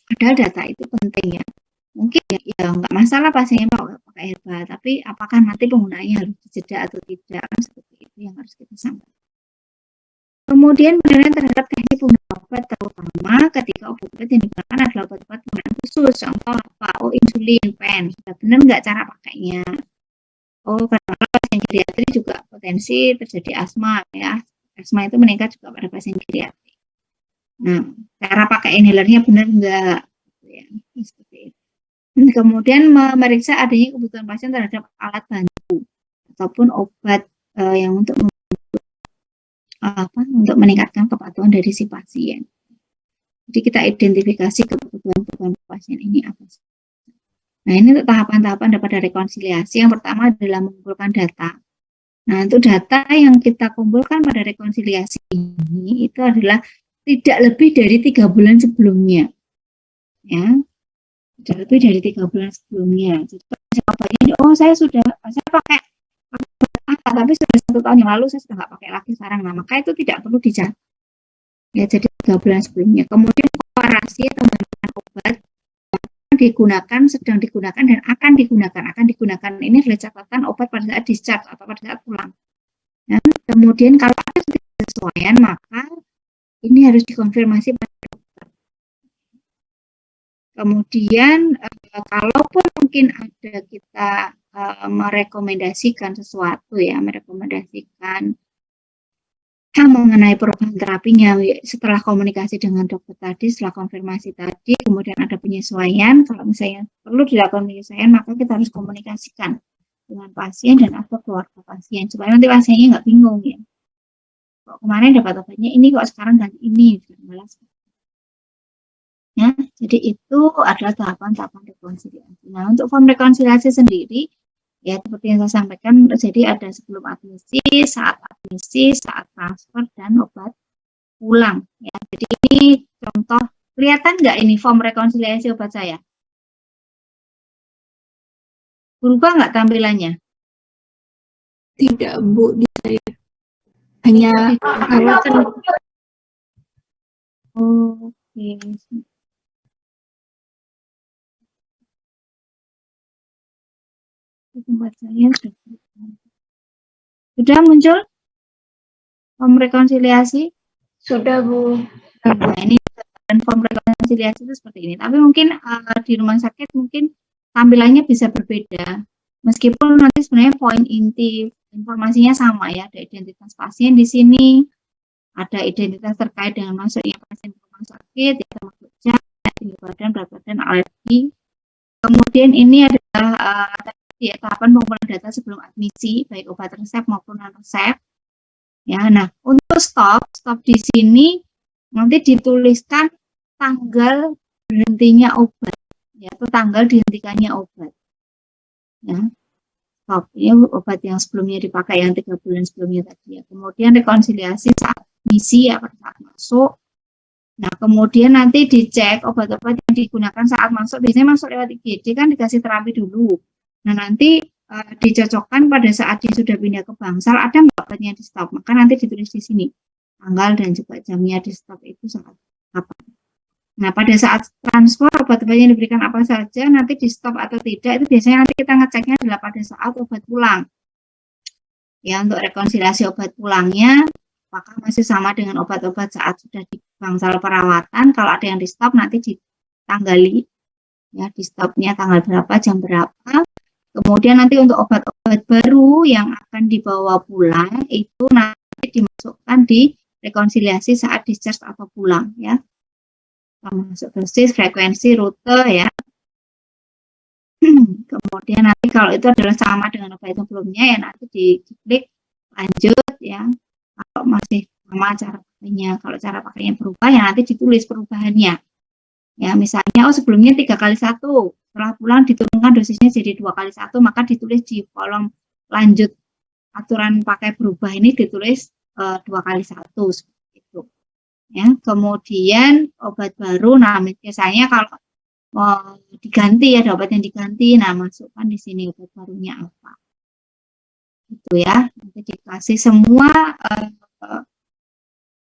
Padahal data itu penting ya. Mungkin ya nggak masalah pasiennya pakai herbal, tapi apakah nanti penggunaannya harus dijeda atau tidak, seperti itu yang harus kita sampaikan. Kemudian penilaian terhadap teknik penggunaan obat, terutama ketika obat-obat yang digunakan adalah obat-obat penggunaan khusus, contoh apa? Oh insulin, pen, sudah benar nggak cara pakainya? Oh karena pasien geriatri juga potensi terjadi asma ya, asma itu meningkat juga pada pasien geriatrik. Nah, cara pakai inhalernya benar enggak? Ya, seperti itu. Kemudian memeriksa adanya kebutuhan pasien terhadap alat bantu ataupun obat yang untuk meningkatkan kepatuhan dari si pasien. Jadi kita identifikasi kebutuhan pasien ini apa sih. Nah, ini untuk tahapan-tahapan daripada rekonsiliasi. Yang pertama adalah mengumpulkan data. Nah, untuk data yang kita kumpulkan pada rekonsiliasi ini itu adalah tidak lebih dari 3 bulan sebelumnya. Ya, tidak lebih dari 3 bulan sebelumnya. Jadi saya pakai tapi sudah 1 tahun yang lalu saya sudah nggak pakai lagi sekarang. Nah, maka itu tidak perlu dicatat. Ya, jadi 3 bulan sebelumnya. Kemudian komparasi atau bandingan obat digunakan, sedang digunakan, dan akan digunakan. Akan digunakan ini adalah catatan obat pada saat discharge atau pada saat pulang. Ya, kemudian kalau ada kesesuaian, maka ini harus dikonfirmasi pada dokter. Kemudian kalaupun mungkin ada kita merekomendasikan sesuatu ya, merekomendasikan mengenai perubahan terapinya setelah komunikasi dengan dokter tadi, setelah konfirmasi tadi, kemudian ada penyesuaian. Kalau misalnya perlu dilakukan penyesuaian, maka kita harus komunikasikan dengan pasien dan atau keluarga pasien supaya nanti pasiennya nggak bingung ya. Kok kemarin dapat obatnya ini, kok sekarang ganti ini, ya. Jadi itu adalah tahapan-tahapan rekonsiliasi. Nah, untuk form rekonsiliasi sendiri ya seperti yang saya sampaikan, jadi ada sebelum admisi, saat transfer, dan obat pulang. Ya, jadi ini contoh, kelihatan nggak ini form rekonsiliasi obat saya? Berubah nggak tampilannya? Tidak, Bu, di saya hanya alasan. Oke. Tempat saya sudah muncul form rekonsiliasi? Sudah, Bu. Nah, ini form rekonsiliasi itu seperti ini. Tapi mungkin di rumah sakit mungkin tampilannya bisa berbeda. Meskipun nanti sebenarnya poin inti informasinya sama ya, ada identitas pasien di sini, ada identitas terkait dengan masuknya pasien ke rumah sakit, ya, termasuk tinggi badan, berat badan, alergi. Kemudian ini adalah tahapan pengumpulan data sebelum admisi, baik obat resep maupun non resep. Ya, nah untuk stop di sini nanti dituliskan tanggal berhentinya obat, yaitu tanggal dihentikannya obat. Ya, stop ini obat yang sebelumnya dipakai yang 3 bulan sebelumnya tadi. Ya. Kemudian rekonsiliasi saat admisi ya pada saat masuk. Nah, kemudian nanti dicek obat-obat yang digunakan saat masuk. Biasanya masuk lewat IGD kan dikasih terapi dulu. Nah, nanti dicocokkan pada saat dia sudah pindah ke bangsal, ada nggak obatnya di stop? Maka nanti ditulis di sini, tanggal dan juga jamnya di stop itu saat kapan. Nah, pada saat transfer obat-obat yang diberikan apa saja, nanti di stop atau tidak, itu biasanya nanti kita ngeceknya adalah pada saat obat pulang. Ya, untuk rekonsiliasi obat pulangnya, apakah masih sama dengan obat-obat saat sudah di bangsal perawatan? Kalau ada yang di stop, nanti ditanggali, ya, di stopnya tanggal berapa, jam berapa. Kemudian nanti untuk obat-obat baru yang akan dibawa pulang itu nanti dimasukkan di rekonsiliasi saat discharge atau pulang ya. Termasuk dosis, frekuensi, rute ya. Kemudian nanti kalau itu adalah sama dengan obat yang sebelumnya ya nanti diklik lanjut ya. Kalau masih sama cara pakainya, kalau cara pakainya berubah ya nanti ditulis perubahannya. Ya, misalnya sebelumnya 3x1, setelah pulang diturunkan dosisnya jadi 2x1, maka ditulis di kolom lanjut aturan pakai berubah ini ditulis 2x1 seperti itu. Ya, kemudian obat baru, nah biasanya kalau diganti ya, ada obat yang diganti, nah masukkan di sini obat barunya apa. Itu ya, nanti dikasih semua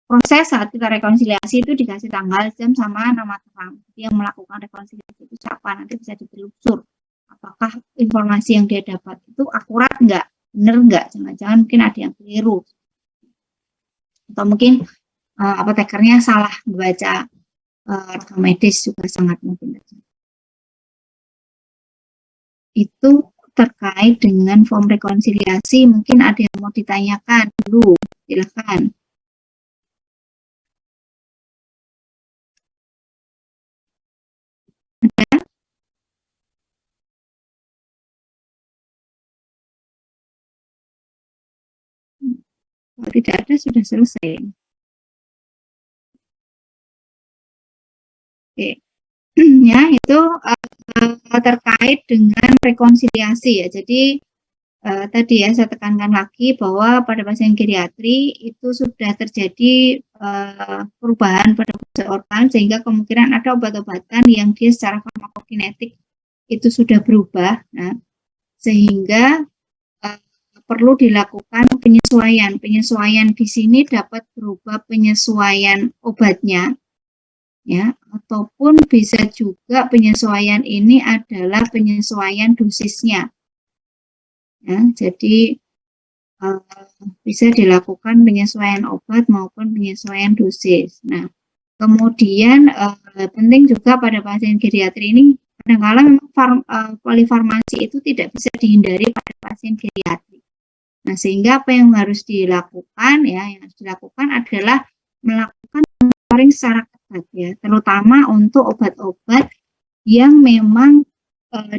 proses saat kita rekonsiliasi itu dikasih tanggal, jam, sama nama terang. Yang melakukan rekonsiliasi itu siapa, nanti bisa ditelusur. Apakah informasi yang dia dapat itu akurat nggak, benar nggak, jangan-jangan mungkin ada yang keliru. Atau mungkin apotekernya salah membaca rekam medis juga sangat mungkin. Itu terkait dengan form rekonsiliasi, mungkin ada yang mau ditanyakan dulu, silakan. Kalau tidak ada sudah selesai. Oke. Ya, itu terkait dengan rekonsiliasi ya. Jadi tadi ya saya tekankan lagi bahwa pada pasien geriatri itu sudah terjadi perubahan pada fungsi organ sehingga kemungkinan ada obat-obatan yang dia secara farmakokinetik itu sudah berubah. Nah, sehingga perlu dilakukan penyesuaian. Penyesuaian di sini dapat berupa penyesuaian obatnya, ya, ataupun bisa juga penyesuaian ini adalah penyesuaian dosisnya. Ya, jadi bisa dilakukan penyesuaian obat maupun penyesuaian dosis. Nah, kemudian penting juga pada pasien geriatri ini kadang-kadang polifarmasi itu tidak bisa dihindari pada pasien geriatri. Nah, sehingga apa yang harus dilakukan ya, yang harus dilakukan adalah melakukan monitoring secara ketat ya, terutama untuk obat-obat yang memang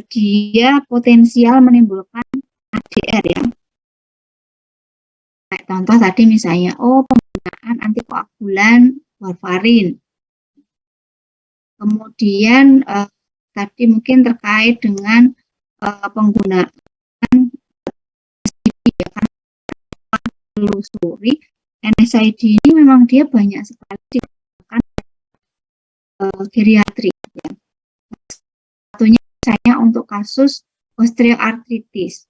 dia potensial menimbulkan ADR ya. Kayak contoh tadi misalnya, penggunaan antikoagulan warfarin. Kemudian tadi mungkin terkait dengan penggunaan telusuri NSAID ini memang dia banyak sekali digunakan geriatri. Ya. Satunya misalnya untuk kasus osteoartritis.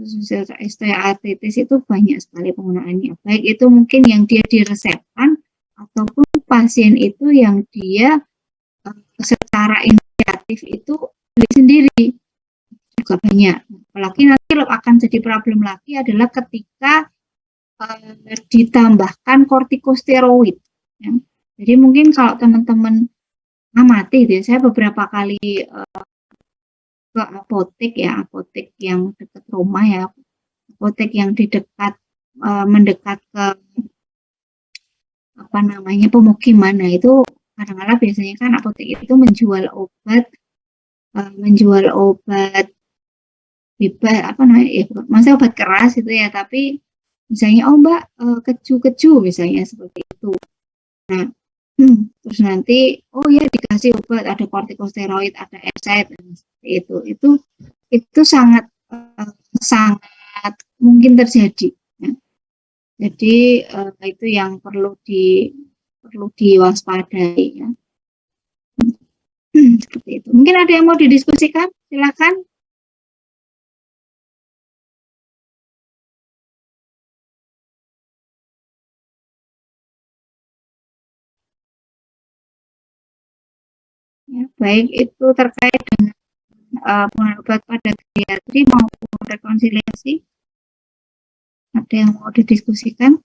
Osteoartritis itu banyak sekali penggunaannya. Baik itu mungkin yang dia diresepkan ataupun pasien itu yang dia secara inisiatif itu beli sendiri juga banyak. Apalagi nanti akan jadi problem lagi adalah ketika ditambahkan kortikosteroid. Ya. Jadi mungkin kalau teman-teman amati, saya beberapa kali ke apotek ya, apotek yang dekat rumah ya, apotek yang di dekat mendekat ke pemukiman. Nah, itu kadang-kadang biasanya kan apotek itu menjual obat bebas maksudnya obat keras itu ya, tapi misalnya Mbak keju misalnya seperti itu. Nah, terus nanti ya dikasih obat, ada kortikosteroid, ada NSAID dan seperti itu sangat mungkin terjadi ya. Jadi itu yang perlu diwaspadai ya. Seperti itu. Mungkin ada yang mau didiskusikan, silakan. Ya, baik itu terkait dengan penggunaan obat pada geriatri maupun rekonsiliasi. Ada yang mau didiskusikan?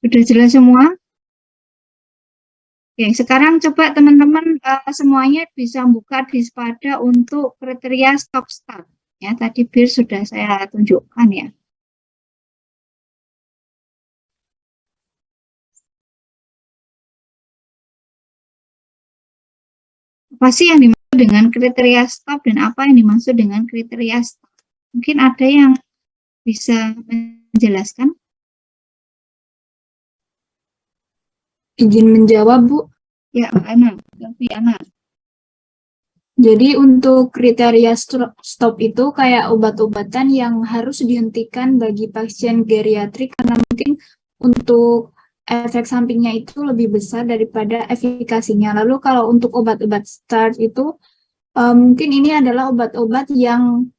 Sudah jelas semua? Oke, sekarang coba teman-teman semuanya bisa buka di Spada untuk kriteria stop start. Ya, tadi Bir sudah saya tunjukkan ya. Apa sih yang dimaksud dengan kriteria stop dan apa yang dimaksud dengan kriteria start? Mungkin ada yang bisa menjelaskan? Izin menjawab, Bu. Ya, Ana. Jadi untuk kriteria stop itu kayak obat-obatan yang harus dihentikan bagi pasien geriatrik karena mungkin untuk efek sampingnya itu lebih besar daripada efikasinya. Lalu kalau untuk obat-obat start itu mungkin ini adalah obat-obat yang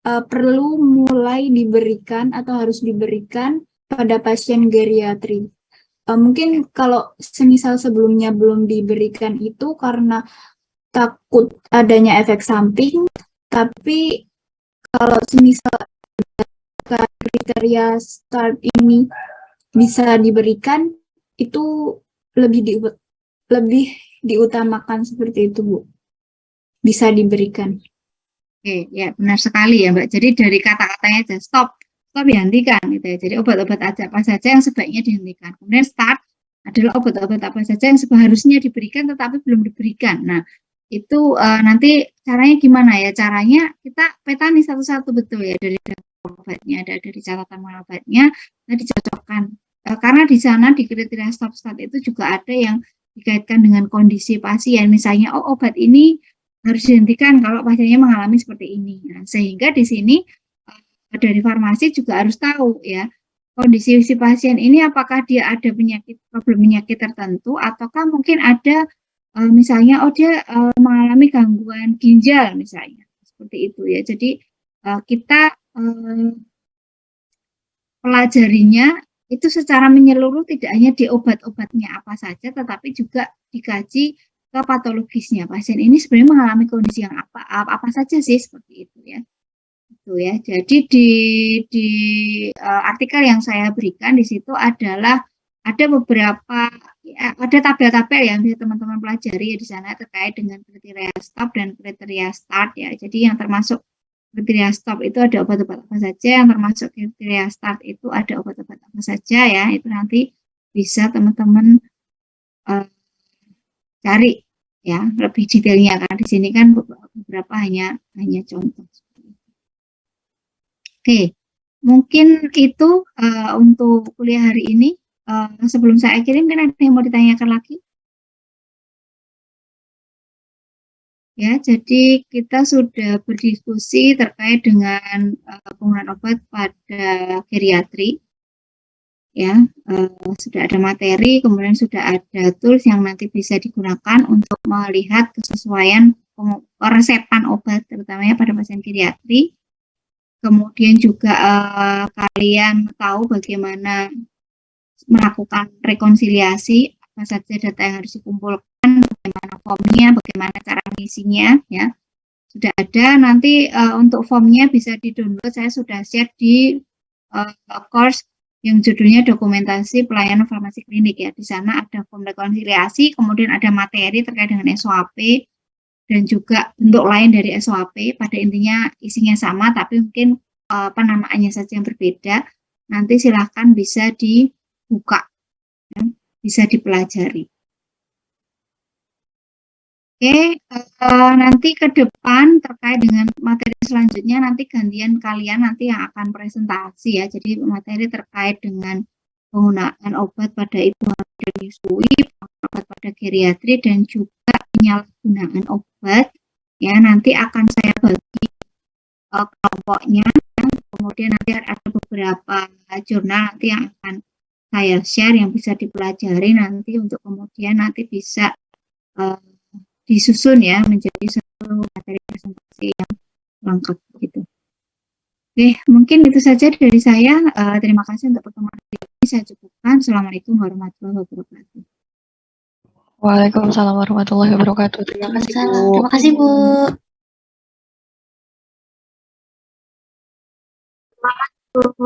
perlu mulai diberikan atau harus diberikan pada pasien geriatri. Mungkin kalau semisal sebelumnya belum diberikan itu karena takut adanya efek samping, tapi kalau semisal kriteria start ini bisa diberikan, itu lebih diutamakan seperti itu, Bu. Bisa diberikan. Oke, ya benar sekali ya Mbak. Jadi dari kata-katanya aja stop stop ya hentikan gitu ya. Jadi obat-obat apa saja yang sebaiknya dihentikan. Kemudian start adalah obat-obat apa saja yang seharusnya diberikan tetapi belum diberikan. Nah, itu nanti caranya gimana ya? Caranya kita petani satu-satu betul ya dari obatnya, dari catatan obatnya, nah dicocokkan. Karena di sana di kriteria stop start itu juga ada yang dikaitkan dengan kondisi pasien. Misalnya, oh obat ini harus dihentikan kalau pasiennya mengalami seperti ini. Nah, sehingga di sini dari farmasi juga harus tahu ya kondisi si pasien ini apakah dia ada problem penyakit tertentu ataukah mungkin ada misalnya dia mengalami gangguan ginjal misalnya seperti itu ya. Jadi kita pelajarinya itu secara menyeluruh tidak hanya di obat-obatnya apa saja tetapi juga dikaji ke patologisnya. Pasien ini sebenarnya mengalami kondisi yang apa saja sih seperti itu ya. Itu ya. Jadi di artikel yang saya berikan di situ adalah ada beberapa ada tabel-tabel yang bisa teman-teman pelajari ya di sana terkait dengan kriteria stop dan kriteria start ya. Jadi yang termasuk kriteria stop itu ada obat-obat apa saja, yang termasuk kriteria start itu ada obat-obat apa saja ya. Itu nanti bisa teman-teman cari ya lebih detailnya kan di sini kan beberapa hanya contoh. Oke, mungkin itu untuk kuliah hari ini. Sebelum saya akhiri, mungkin ada yang mau ditanyakan lagi? Ya, jadi kita sudah berdiskusi terkait dengan penggunaan obat pada geriatri. Ya, sudah ada materi, kemudian sudah ada tools yang nanti bisa digunakan untuk melihat kesesuaian resepan obat, terutamanya pada pasien geriatri. Kemudian juga kalian tahu bagaimana melakukan rekonsiliasi, apa saja data yang harus dikumpulkan, bagaimana formnya, bagaimana cara mengisinya, ya sudah ada. Nanti untuk formnya bisa di-download, saya sudah share di course yang judulnya dokumentasi pelayanan farmasi klinik ya. Di sana ada form rekonsiliasi, kemudian ada materi terkait dengan SOAP dan juga bentuk lain dari SOAP. Pada intinya isinya sama, tapi mungkin penamaannya saja yang berbeda. Nanti silahkan bisa dibuka, ya, bisa dipelajari. Oke, nanti ke depan terkait dengan materi selanjutnya nanti gantian kalian nanti yang akan presentasi ya. Jadi materi terkait dengan penggunaan obat pada ibu hamil dan menyusui, obat pada geriatri dan juga penyalahgunaan obat ya nanti akan saya bagi kelompoknya. Kemudian nanti ada beberapa jurnal nanti yang akan saya share yang bisa dipelajari nanti untuk kemudian nanti bisa disusun ya menjadi satu materi presentasi yang lengkap gitu. Oke, mungkin itu saja dari saya. Terima kasih untuk pertemuan ini. Saya cukupkan. Assalamualaikum warahmatullahi wabarakatuh. Waalaikumsalam warahmatullahi wabarakatuh. Terima kasih Bu. Terima kasih Bu. Terima kasih Bu.